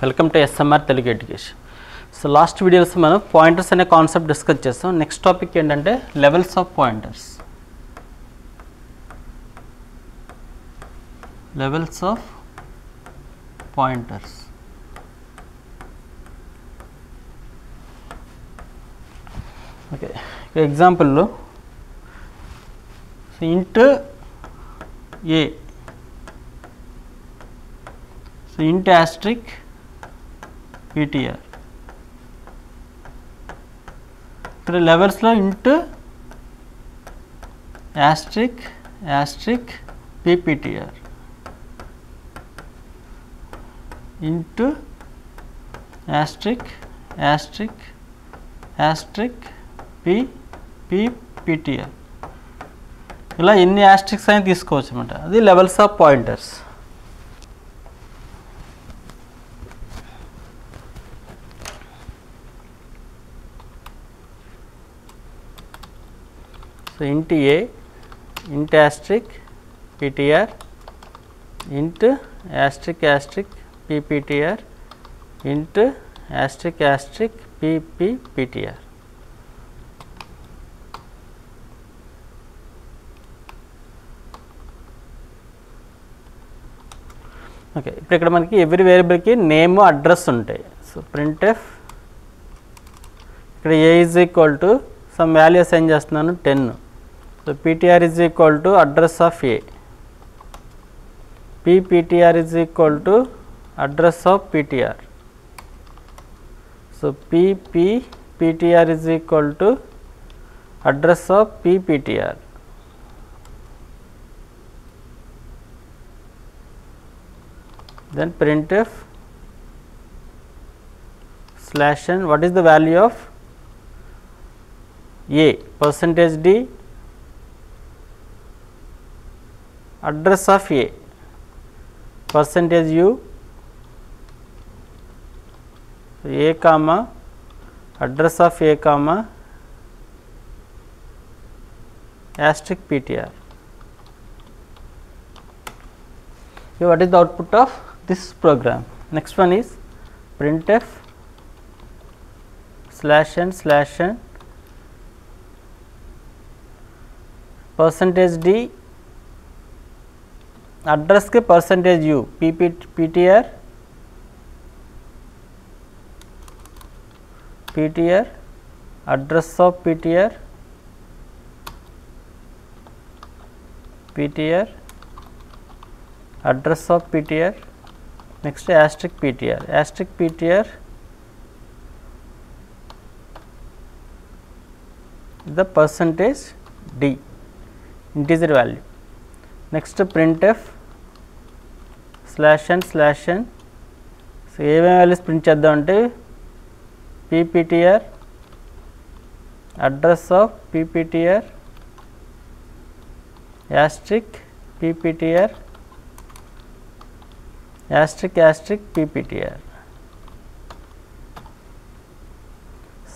Welcome to SMR Telugu education. So last videos మనం pointers అనే concept discuss చేస్తాం. Next topic ఏంటంటే levels of pointers. Levels of pointers. Okay, ఎగ్జాంపుల్లో int a, so int asterisk ptr. ఇక్కడ లెవెల్స్లో int asterisk pptr, int asterisk pptr. ఇలా ఎన్ని Asterix అయినా తీసుకోవచ్చు అనమాట. అది levels of pointers. So int a, int asterisk ptr, int asterisk pptr, int asterisk pptr. Okay, ఇప్పుడు ఇక్కడ మనకి ఎవ్రీ వేరియబుల్కి నేమ్ అడ్రస్ ఉంటాయి. సో printf ఇక్కడ a is equal to some value assign చేస్తున్నాను 10. So ptr is equal to address of a, pptr is equal to address of ptr. So pptr is equal to address of pptr. Then printf slash n, what is the value of a, percentage d, address of a, percentage u, so a comma address of a comma asterisk ptr. So what is the output of this program? Next one is printf slash n percentage d, address के percentage u, ptr, address of ptr, address of ptr. Next asterisk ptr, the percentage d, integer value. Next printf slash n so ఏమేమి values print చేద్దాం అంటే pptr, address of pptr, asterisk pptr, asterisk pptr.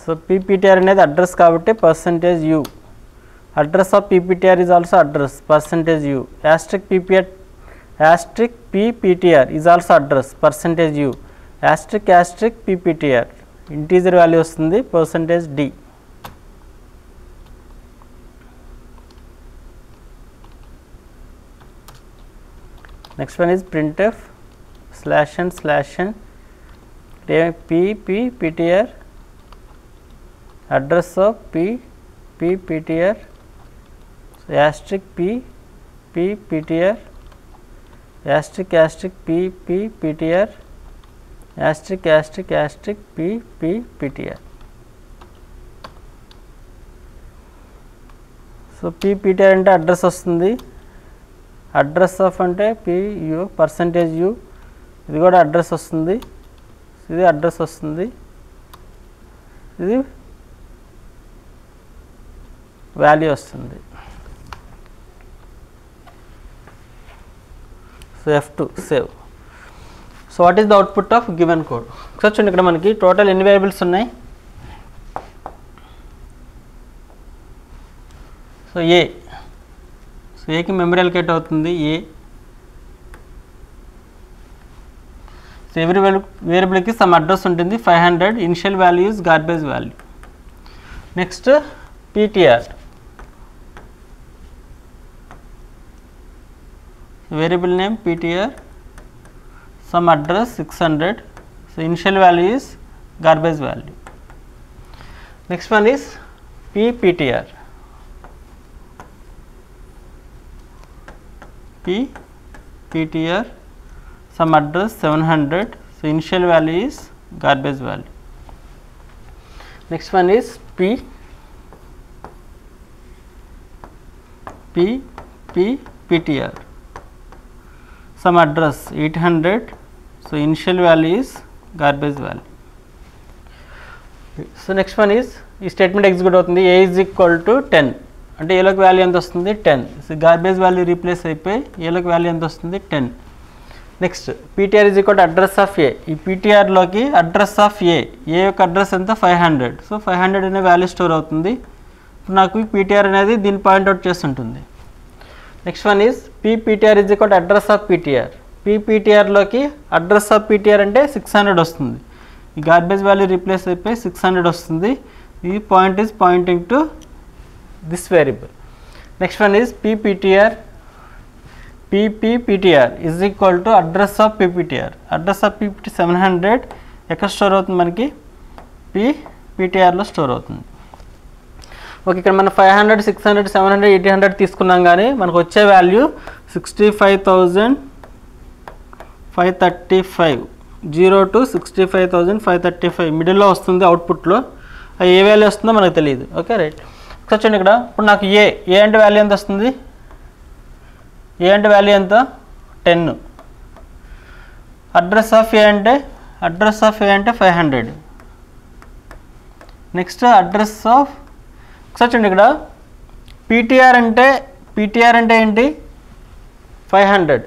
So pptr అనేది address కాబట్టి percentage u, address of pptr is also address, percentage u, asterisk pptr is also address, percentage u, asterisk pptr, integer value వస్తుంది percentage d. Next one is printf slash n pptr, address of pptr, so asterisk pptr, asterisk pptr, asterisk pptr. So pptr అంటే address వస్తుంది, address of అంటే pu, percentage u, ఇది కూడా address వస్తుంది, ఇది address వస్తుంది, ఇది వాల్యూ వస్తుంది. So F2 save. So what is the output of given code? ఒకసారి చూడండి, ఇక్కడ మనకి టోటల్ ఎన్ని వేరియబుల్స్ ఉన్నాయి? సో ఏ, సో ఏకి మెమరీ అలొకేట్ అవుతుంది ఏ. సో ఎవ్రీ వేరియబుల్కి సమ్ అడ్రస్ ఉంటుంది 500. Initial value is garbage value. Next ptr, variable name ptr, some address 600. So initial value is garbage value. Next one is pptr, ptr, some address 700. So initial value is garbage value. Next one is ptr, some address 800. So initial value is garbage value. So next one is ఈ statement execute అవుతుంది. a is equal to 10 అంటే ఏలోకి value ఎంత వస్తుంది 10. So garbage value replace అయిపోయి ఏలోకి value ఎంత వస్తుంది 10. Next ptr is equal to address of a. ఈ ptrలోకి address of a యొక్క అడ్రస్ ఎంత 500. సో 500 అనే వాల్యూ స్టోర్ అవుతుంది. ఇప్పుడు నాకు ptr అనేది దీన్ని పాయింట్అవుట్ చేస్తుంటుంది. Next one is ptr is equal to address of ptr. ptrలోకి అడ్రస్ ఆఫ్ ptr అంటే 600 వస్తుంది. ఈ గార్బేజ్ వాల్యూ రీప్లేస్ అయిపోయి 600 వస్తుంది. ఈ point is pointing to this variable. Next one is pptr is equal to address of pptr. Address of pptr 700 ఎక్కడ store అవుతుంది మనకి ptr లో స్టోర్ అవుతుంది. ఓకే, ఇక్కడ మనం 500, 600, 700, 800 తీసుకున్నాం కానీ మనకు వచ్చే వాల్యూ 65,535. 0 to 65,535 మిడిల్లో వస్తుంది అవుట్పుట్లో. అది ఏ వాల్యూ వస్తుందో మనకు తెలియదు. Okay right. చూడండి ఇక్కడ ఇప్పుడు నాకు ఏ అంటే వాల్యూ ఎంత వస్తుంది? ఏ అంటే వాల్యూ ఎంత 10. అడ్రస్ ఆఫ్ ఏ అంటే 500. నెక్స్ట్ అడ్రస్ ఆఫ్ చూడండి ఇక్కడ ptr అంటే ఏంటి 500.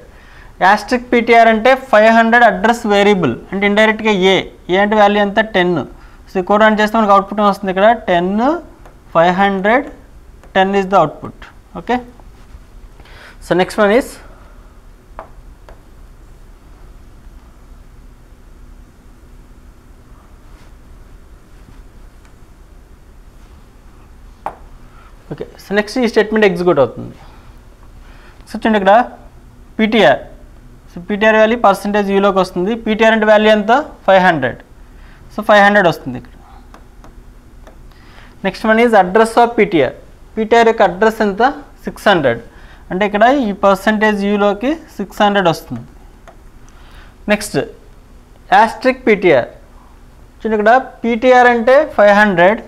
యాస్ట్రిక్ ptr అంటే 500 అడ్రస్ వేరియబుల్ అంటే ఇండైరెక్ట్గా ఏ అంటే వాల్యూ ఎంత 10. సో ఈ కోడ్ రన్ చేస్తే మనకు అవుట్పుట్ వస్తుంది ఇక్కడ 10, 500, 10 is the output. Okay, so next one is okay, so next ఈ స్టేట్మెంట్ ఎగ్జిక్యూట్ అవుతుంది. సో చూడండి ఇక్కడ ptr, సో ptr వాల్యూ పర్సెంటేజ్ యూలోకి వస్తుంది. ptr అంటే వాల్యూ ఎంత 500. సో 500 వస్తుంది ఇక్కడ. Next one is address of ptr యొక్క అడ్రస్ ఎంత 600 అంటే ఇక్కడ ఈ పర్సెంటేజ్ యూలోకి 600 వస్తుంది. నెక్స్ట్ యాస్ట్రిక్ ptr, చూడండి ఇక్కడ ptr అంటే 500,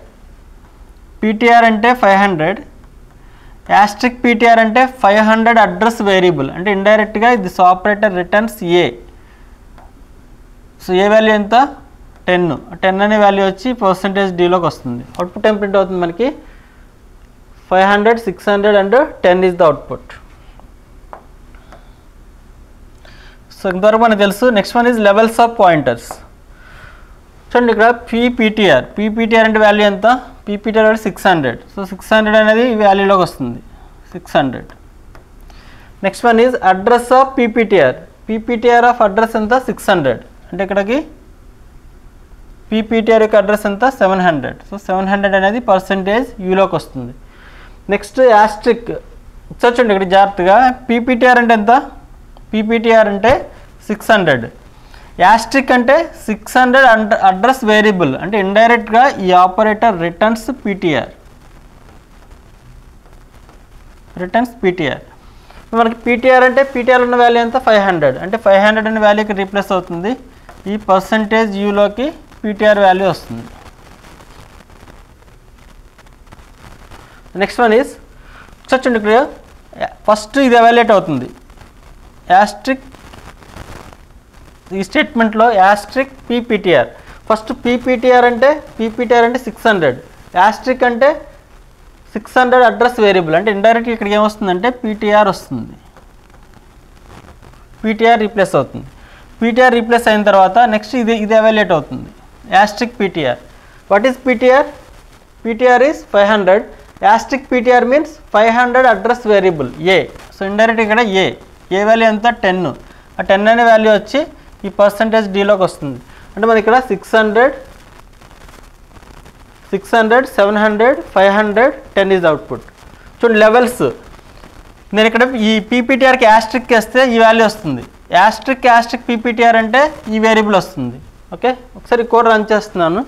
యాస్ట్రిక్ ptr అంటే 500 అడ్రస్ వేరియబుల్ అంటే ఇండైరెక్ట్గా this operator returns A. So A value ఎంత 10 అనే వాల్యూ వచ్చి పర్సెంటేజ్ డీలోకి వస్తుంది. అవుట్పుట్ ఏం ప్రింట్ అవుతుంది మనకి 500, 600 and 10 is the output. So ఇంతవరకు మనకు తెలుసు. Next one is levels of pointers. చూడండి ఇక్కడ pptr అంటే వాల్యూ ఎంత pptr వాల్యూ 600. సో 600 అనేది ఈ వాల్యూలోకి వస్తుంది 600. Next one is address of pptr of address ఎంత 600 అంటే ఇక్కడికి pptr యొక్క అడ్రస్ ఎంత 700. సో 700 అనేది పర్సెంటేజ్ యూలోకి వస్తుంది. నెక్స్ట్ యాస్ట్రిక్ చూడండి ఇక్కడ జాగ్రత్తగా pptr అంటే ఎంత pptr అంటే 600, యాస్ట్రిక్ అంటే 600 అడ్రస్ వేరియబుల్ అంటే ఇండైరెక్ట్గా ఈ ఆపరేటర్ రిటర్న్స్ ptr. మనకి ptr అంటే ptr ఉన్న వాల్యూ ఎంత 500 అంటే 500 అనే వాల్యూకి రీప్లేస్ అవుతుంది. ఈ పర్సెంటేజ్ యూలోకి ptr వాల్యూ వస్తుంది. నెక్స్ట్ వన్ ఈజ్ చూడండి ఇక్కడ ఫస్ట్ ఇది ఎవాల్యుయేట్ అవుతుంది యాస్ట్రిక్. ఈ స్టేట్మెంట్లో యాస్ట్రిక్ pptr ఫస్ట్ pptr అంటే 600, యాస్ట్రిక్ అంటే 600 అడ్రస్ వేరియబుల్ అంటే ఇండైరెక్ట్గా ఇక్కడికి ఏమొస్తుందంటే ptr వస్తుంది. ptr రీప్లేస్ అవుతుంది. ptr రీప్లేస్ అయిన తర్వాత నెక్స్ట్ ఇది ఎవాల్యుయేట్ అవుతుంది asterisk ptr. What is ptr? ptr is 500. Asterisk ptr means 500 address variable A. So indirect ఇక్కడ ఏ వాల్యూ ఎంత 10. ఆ 10 అనే వాల్యూ వచ్చి ఈ పర్సంటేజ్ డీలోకి వస్తుంది. అంటే మనకి ఇక్కడ 600, 700, 500, 10 ఈజ్ అవుట్పుట్. చూడండి లెవెల్స్. నేను ఇక్కడ ఈ పీపీటీఆర్కి యాస్ట్రిక్ వేస్తే ఈ వాల్యూ వస్తుంది. యాస్ట్రిక్ పీపీటీఆర్ అంటే ఈ వేరియబుల్ వస్తుంది. ఓకే, ఒకసారి కోడ్ రన్ చేస్తున్నాను.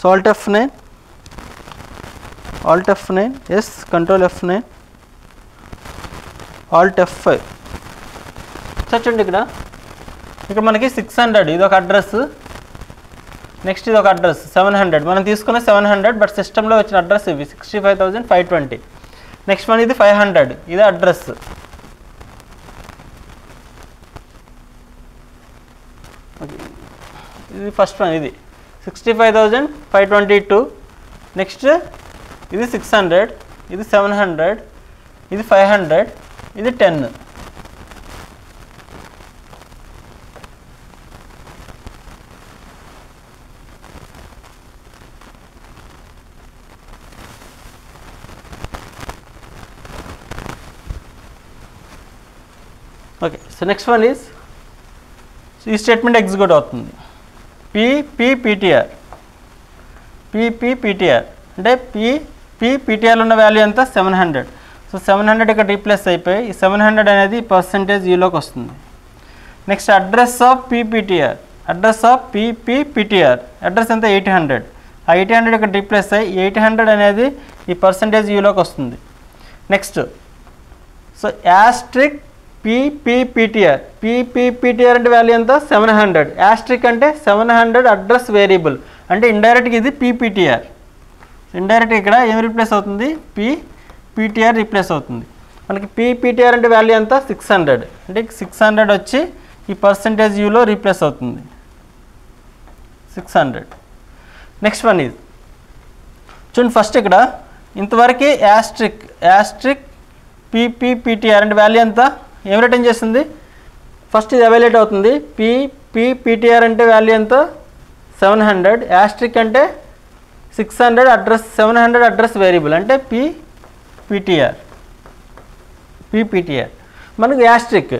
Alt F9, Alt F9, yes, Control F9, Alt F5. చూడండి ఇక్కడ మనకి 600 ఇది ఒక అడ్రస్, నెక్స్ట్ ఇది ఒక అడ్రస్ 700, మనం తీసుకున్న 700 బట్ సిస్టంలో వచ్చిన అడ్రస్ ఇవి 65,520. నెక్స్ట్ మన ఇది 500, ఇది అడ్రస్. ఇది ఫస్ట్ వన్, ఇది 65,522. నెక్స్ట్ ఇది 600, ఇది 700, ఇది 500, ఇది 10. Okay, so next one is ఈ స్టేట్మెంట్ ఎగ్జిక్యూట్ అవుతుంది. పీపీటీఆర్ అంటే పీపీటీఆర్ ఉన్న వాల్యూ ఎంత 700. సో 700 ఇక్కడ రీప్లేస్ అయిపోయి ఈ 700 అనేది పర్సంటేజ్ ఈలోకి వస్తుంది. నెక్స్ట్ అడ్రస్ ఆఫ్ పీపీటీఆర్, అడ్రస్ ఎంత 800. ఆ 800 ఇక్కడ రీప్లేస్ అయ్యి 800 అనేది ఈ పర్సంటేజ్ ఈలోకి వస్తుంది. నెక్స్ట్ సో యాస్ట్రిక్ పీపీటీఆర్ అంటే వాల్యూ ఎంత 700. యాస్ట్రిక్ అంటే 700 అడ్రస్ వేరియబుల్ అంటే ఇండైరెక్ట్గా ఇది పీపీటీఆర్. ఇండైరెక్ట్గా ఇక్కడ ఏం రీప్లేస్ అవుతుంది, పీపీటీఆర్ రీప్లేస్ అవుతుంది. మనకి పీపీటీఆర్ అంటే వాల్యూ ఎంత 600, అంటే 600 వచ్చి ఈ పర్సంటేజ్ యూలో రీప్లేస్ అవుతుంది 600. నెక్స్ట్ వన్ ఇది చూడండి, ఫస్ట్ ఇక్కడ ఇంతవరకు యాస్ట్రిక్ పీపీటీఆర్ అంటే వాల్యూ ఎంత ఏం రిటర్న్ చేస్తుంది, ఫస్ట్ ఇది ఎవాల్యుయేట్ అవుతుంది. పీపీటీఆర్ అంటే వాల్యూ ఎంత 700, యాస్ట్రిక్ అంటే 600 అడ్రస్ 700 అడ్రస్ వేరియబుల్ అంటే పీపీటీఆర్. మనకు యాస్ట్రిక్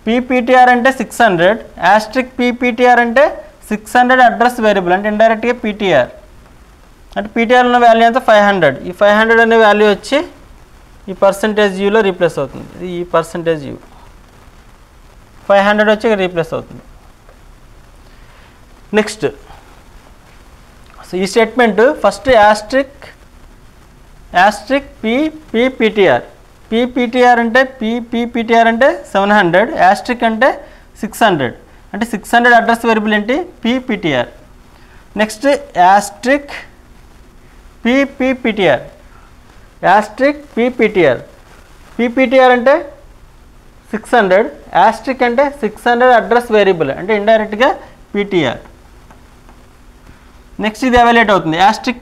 పీపీటీఆర్ అంటే 600, యాస్ట్రిక్ పీపీటీఆర్ అంటే 600 అడ్రస్ వేరియబుల్ అంటే ఇండైరెక్ట్గా పీటీఆర్. అంటే పీటీఆర్ ఉన్న వాల్యూ ఎంత 500. ఈ 500 అనే వాల్యూ వచ్చి ఈ పర్సంటేజ్ యూలో రీప్లేస్ అవుతుంది. ఇది ఈ పర్సంటేజ్ యూ 500 వచ్చి ఇక్కడ రీప్లేస్ అవుతుంది. నెక్స్ట్ సో ఈ స్టేట్మెంట్ ఫస్ట్ యాస్ట్రిక్ పీపీటీఆర్ అంటే పీపీటీఆర్ అంటే 700, యాస్ట్రిక్ అంటే 600 అంటే 600 అడ్రస్ వేరియబుల్ ఏంటి పీపీటీఆర్. నెక్స్ట్ యాస్ట్రిక్ పీపీటీఆర్ పీపీటీఆర్ అంటే 600, యాస్ట్రిక్ అంటే 600 అడ్రస్ వేరియబుల్ అంటే ఇండైరెక్ట్గా పీటీఆర్. నెక్స్ట్ ఇది ఎవాల్యుయేట్ అవుతుంది యాస్ట్రిక్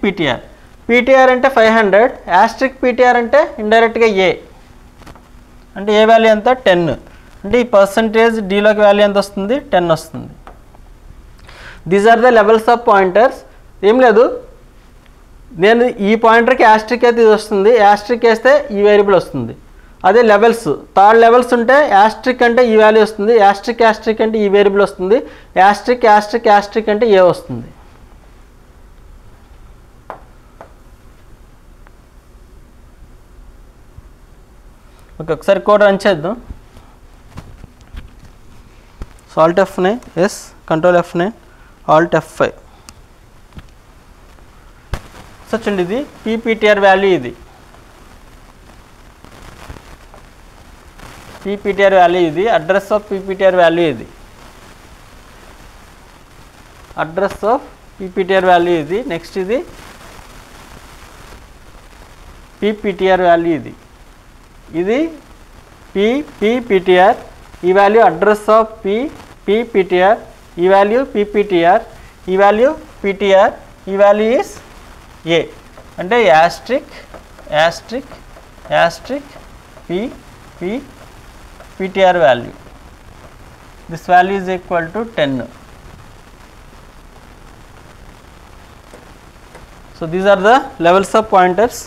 పీటీఆర్ అంటే 500, యాస్ట్రిక్ పీటీఆర్ అంటే ఇండైరెక్ట్గా ఏ అంటే ఏ వాల్యూ ఎంత 10. అంటే ఈ పర్సంటేజ్ డీలోకి వాల్యూ ఎంత వస్తుంది 10 వస్తుంది. These are the levels of pointers. ఏం లేదు, నేను ఈ పాయింటర్కి యాస్ట్రిక్ అయితే ఇది వస్తుంది, యాస్ట్రిక్ వేస్తే ఈ వేరియబుల్ వస్తుంది. అదే లెవెల్స్ థర్డ్ లెవెల్స్ ఉంటే యాస్ట్రిక్ అంటే ఈ వాల్యూ వస్తుంది, యాస్ట్రిక్ అంటే ఈ వేరియబుల్ వస్తుంది, యాస్ట్రిక్ అంటే ఏ వస్తుంది. ఓకే, ఒకసారి కోడ్ రన్ చేద్దాం. So Alt F9, yes, Control F9, Alt F5. So చూడండి ఇది పీపీటీఆర్ వాల్యూ, ఇది పీపీటీఆర్ వాల్యూ, ఇది అడ్రస్ ఆఫ్ పీపీటీఆర్ వాల్యూ, ఇది అడ్రస్ ఆఫ్ పీపీటీఆర్ వాల్యూ, ఇది నెక్స్ట్ ఇది పీపీటీఆర్ వాల్యూ, ఇది పీపీటీఆర్, ఈ వాల్యూ అడ్రస్ ఆఫ్ పీపీటీఆర్, ఈ వాల్యూ పీపీటీఆర్, ఈ వాల్యూ పీటీఆర్, ఈ వాల్యూ ఈస్ ఏ అంటే asterisk PTR value. This value is equal to 10. So these are the levels of pointers.